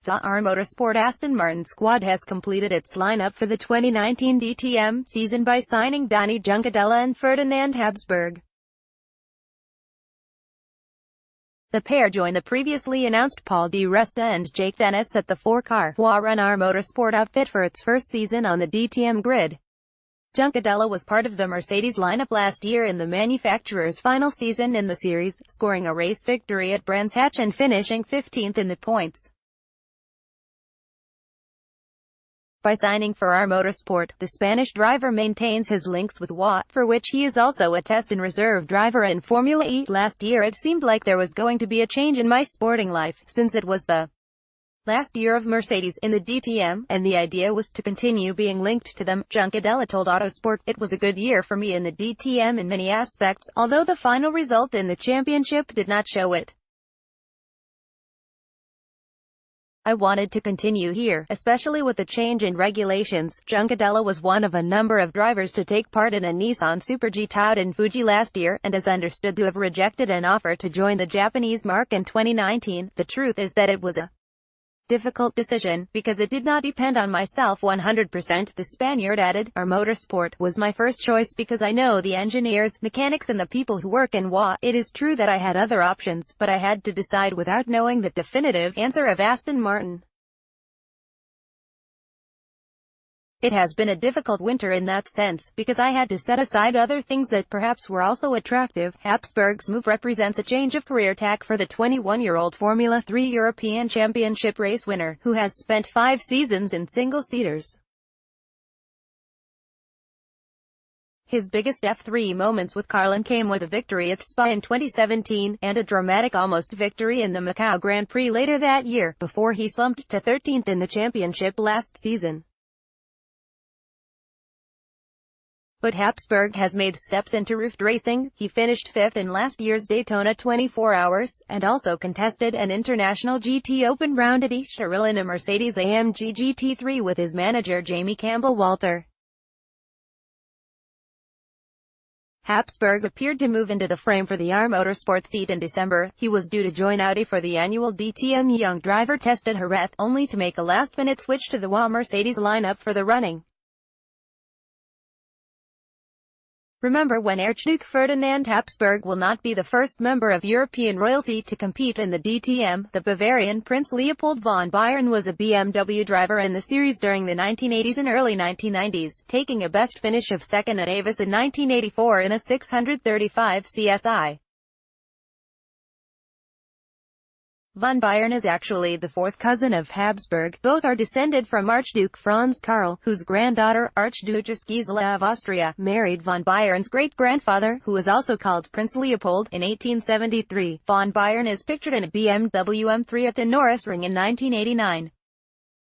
The R-Motorsport Aston Martin squad has completed its lineup for the 2019 DTM season by signing Dani, Juncadella and Ferdinand Habsburg. The pair join the previously announced Paul di Resta and Jake Dennis at the four-car Run R-Motorsport outfit for its first season on the DTM grid. Juncadella was part of the Mercedes lineup last year in the manufacturer's final season in the series, scoring a race victory at Brands Hatch and finishing 15th in the points. By signing for R-Motorsport, the Spanish driver maintains his links with WA, for which he is also a test and reserve driver in Formula E. Last year it seemed like there was going to be a change in my sporting life, since it was the last year of Mercedes in the DTM, and the idea was to continue being linked to them. Juncadella told Autosport, "It was a good year for me in the DTM in many aspects, although the final result in the championship did not show it. I wanted to continue here, especially with the change in regulations." Juncadella was one of a number of drivers to take part in a Nissan Super G tout in Fuji last year, and is understood to have rejected an offer to join the Japanese marque in 2019. "The truth is that it was a difficult decision, because it did not depend on myself 100%, the Spaniard added. "R-Motorsport was my first choice because I know the engineers, mechanics and the people who work in WA. It is true that I had other options, but I had to decide without knowing the definitive answer of Aston Martin. It has been a difficult winter in that sense, because I had to set aside other things that perhaps were also attractive." Habsburg's move represents a change of career tack for the 21-year-old Formula 3 European Championship race winner, who has spent 5 seasons in single-seaters. His biggest F3 moments with Carlin came with a victory at Spa in 2017, and a dramatic almost victory in the Macau Grand Prix later that year, before he slumped to 13th in the championship last season. But Habsburg has made steps into roofed racing. He finished 5th in last year's Daytona 24 Hours, and also contested an International GT Open round at Estoril in a Mercedes-AMG GT3 with his manager Jamie Campbell-Walter. Habsburg appeared to move into the frame for the R-Motorsport seat in December. He was due to join Audi for the annual DTM Young Driver Test at Jerez, only to make a last-minute switch to the WA Mercedes lineup for the running. Remember, when Archduke Ferdinand Habsburg will not be the first member of European royalty to compete in the DTM. The Bavarian Prince Leopold von Bayern was a BMW driver in the series during the 1980s and early 1990s, taking a best finish of second at Avis in 1984 in a 635 CSI. Von Bayern is actually the fourth cousin of Habsburg. Both are descended from Archduke Franz Karl, whose granddaughter, Archduchess Gisela of Austria, married von Bayern's great-grandfather, who was also called Prince Leopold, in 1873. Von Bayern is pictured in a BMW M3 at the Norris Ring in 1989.